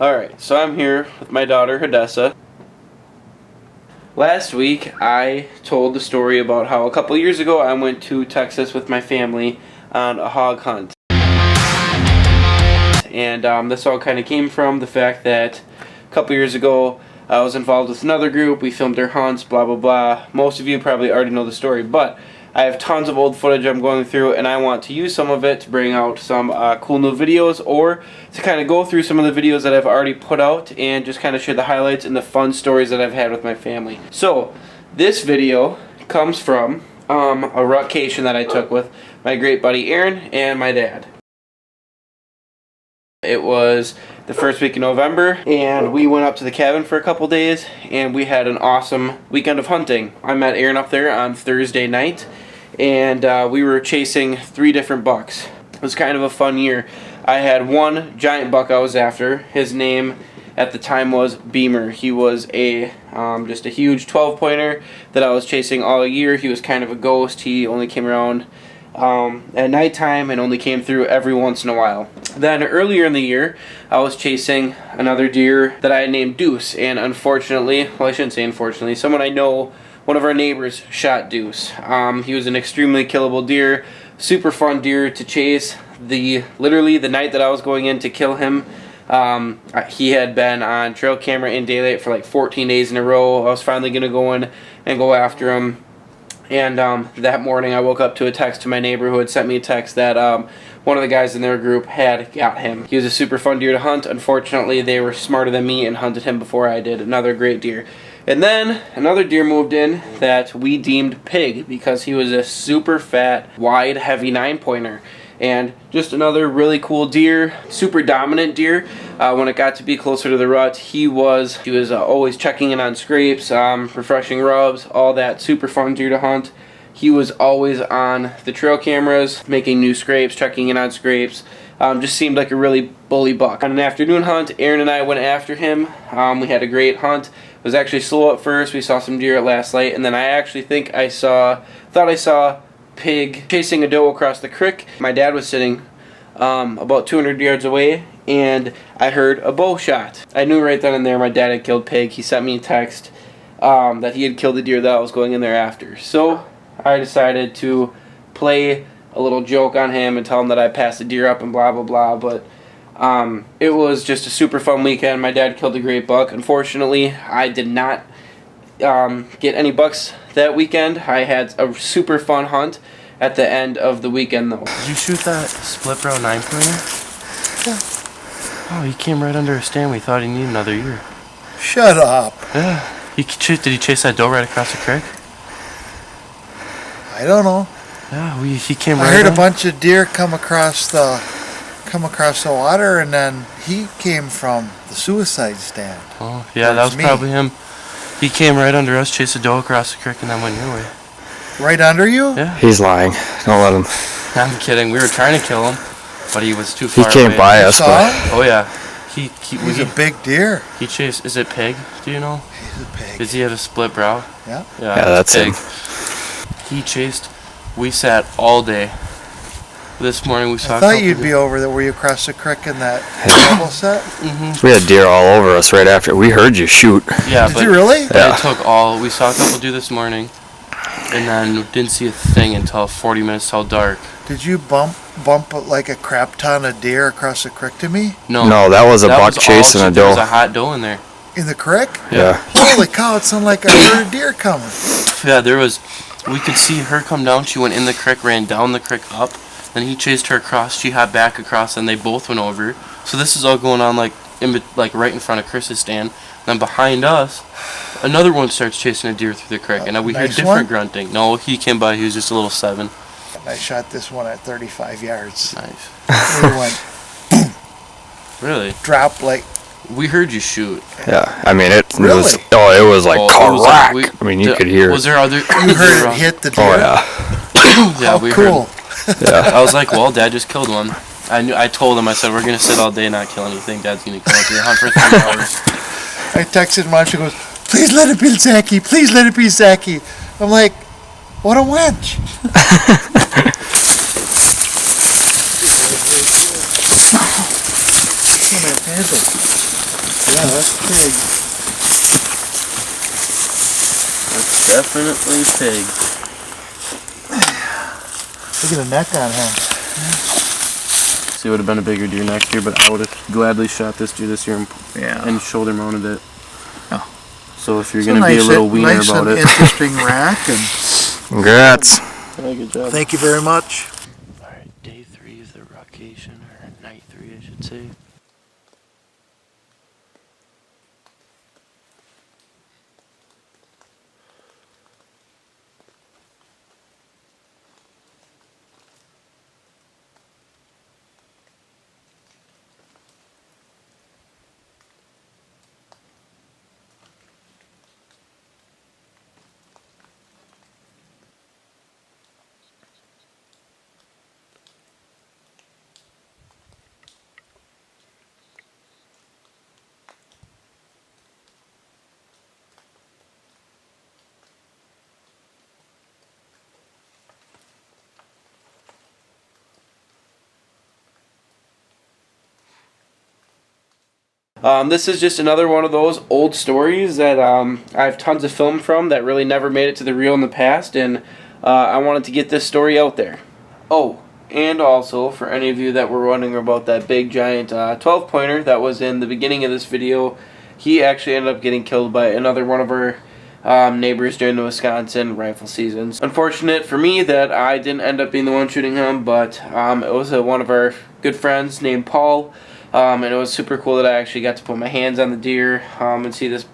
Alright, so I'm here with my daughter, Hadessa. Last week, I told the story about how a couple years ago I went to Texas with my family on a hog hunt. And this all kind of came from the fact that a couple years ago I was involved with another group. We filmed their hunts, blah blah blah. Most of you probably already know the story, but I have tons of old footage I'm going through, and I want to use some of it to bring out some cool new videos, or to kind of go through some of the videos that I've already put out and just kind of share the highlights and the fun stories that I've had with my family. So this video comes from a vacation that I took with my great buddy Aaron and my dad. It was the first week in November, and we went up to the cabin for a couple days, and we had an awesome weekend of hunting. I met Aaron up there on Thursday night, and we were chasing 3 different bucks. It was kind of a fun year. I had one giant buck I was after. His name at the time was Beamer. He was a just a huge 12-pointer that I was chasing all year. He was kind of a ghost. He only came around at nighttime and only came through every once in a while. Then earlier in the year, I was chasing another deer that I had named Deuce, and unfortunately, well, I shouldn't say unfortunately, someone I know, one of our neighbors, shot Deuce. He was an extremely killable deer, super fun deer to chase. Literally the night that I was going in to kill him, he had been on trail camera in daylight for like 14 days in a row. I was finally going to go in and go after him. And that morning I woke up to a text to my neighbor who had sent me a text that one of the guys in their group had got him. He was a super fun deer to hunt. Unfortunately, they were smarter than me and hunted him before I did. Another great deer. And then another deer moved in that we deemed Pig because he was a super fat, wide, heavy 9-pointer. And just another really cool deer, super dominant deer. When it got to be closer to the rut, he was always checking in on scrapes, refreshing rubs, all that. Super fun deer to hunt. He was always on the trail cameras, making new scrapes, checking in on scrapes. Just seemed like a really bully buck. On an afternoon hunt, Aaron and I went after him. We had a great hunt. It was actually slow at first. We saw some deer at last light, and then I actually thought I saw Pig chasing a doe across the creek. My dad was sitting about 200 yards away, and I heard a bow shot. I knew right then and there my dad had killed Pig. He sent me a text that he had killed the deer that I was going in there after. So I decided to play a little joke on him and tell him that I passed the deer up and blah blah blah. But it was just a super fun weekend. My dad killed a great buck. Unfortunately, I did not get any bucks that weekend. I had a super fun hunt at the end of the weekend though. Did you shoot that split brow 9-pointer? Yeah. Oh, he came right under a stand. We thought he needed another year. Shut up. Yeah. Did he chase that doe right across the creek? I don't know. Yeah, he came right. I heard a bunch of deer come across the water, and then he came from the suicide stand. Oh, yeah, that was probably him. He came right under us, chased a doe across the creek, and then went your way. Right under you? Yeah. He's lying. Don't let him. I'm kidding. We were trying to kill him, but he was too far away. He came by us, but... Oh, yeah. He's a big deer. He chased... Is it Pig? Do you know? He's a pig. Does he have a split brow? Yeah. Yeah, that's Pig. him. He chased... We sat all day. This morning we saw... I thought you'd be over there. Were you across the creek in that double set? Mm-hmm. We had deer all over us right after. We heard you shoot. Yeah, Did you really? Yeah. It took all... We saw a couple deer this morning, and then didn't see a thing until 40 minutes till dark. Did you bump like a crap ton of deer across the creek to me? No. No, that was a buck chasing a doe. There was a hot doe in there. In the creek? Yeah. Holy cow, it sounded like I heard a deer coming. Yeah, there was... We could see her come down. She went in the creek, ran down the creek up. Then he chased her across. She hopped back across, and they both went over. So this is all going on like right in front of Chris's stand. Then behind us, another one starts chasing a deer through the creek, and we hear different grunting. No, he came by. He was just a little 7. I shot this one at 35 yards. Nice. It went boom. Really? Dropped like. We heard you shoot. Yeah, I mean it Really? was. Oh, it was like crack. I mean, you could hear. Was there other? You heard it hit the deer. Oh yeah. Yeah, we cool. Heard. Yeah. I was like, well, Dad just killed one. I told him. I said, we're gonna sit all day and not kill anything. Dad's gonna come up here hunt for 3 hours. I texted mom. She goes, "Please let it be Zachy. Please let it be Zachy." I'm like, what a wench. Yeah, that's pig. That's definitely pig. Look at the neck on him. See, it would have been a bigger deer next year, but I would have gladly shot this deer this year and shoulder mounted it. Oh. So if you're going to be a little wiener about it. Interesting rack. And Congrats. Yeah, good job. thank you very much. Alright, day 3 is the rocation, or night 3 I should say. This is just another one of those old stories that I have tons of film from that really never made it to the reel in the past, and I wanted to get this story out there. Oh, and also for any of you that were wondering about that big giant 12-pointer that was in the beginning of this video, he actually ended up getting killed by another one of our neighbors during the Wisconsin rifle seasons. Unfortunate for me that I didn't end up being the one shooting him, but it was one of our good friends named Paul. And it was super cool that I actually got to put my hands on the deer and see this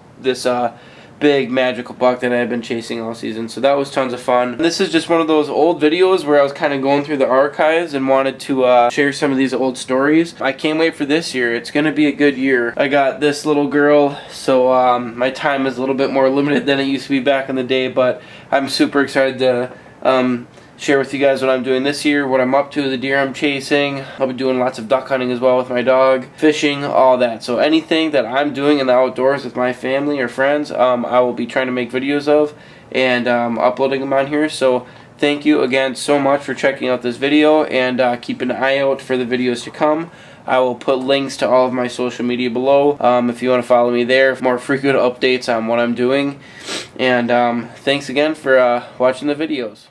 big magical buck that I had been chasing all season. So that was tons of fun. This is just one of those old videos where I was kind of going through the archives and wanted to share some of these old stories. I can't wait for this year. It's going to be a good year. I got this little girl, so my time is a little bit more limited than it used to be back in the day, but I'm super excited to share with you guys what I'm doing this year, what I'm up to, the deer I'm chasing. I'll be doing lots of duck hunting as well with my dog, fishing, all that. So anything that I'm doing in the outdoors with my family or friends, I will be trying to make videos of and uploading them on here. So thank you again so much for checking out this video, and keep an eye out for the videos to come. I will put links to all of my social media below if you want to follow me there for more frequent updates on what I'm doing. And thanks again for watching the videos.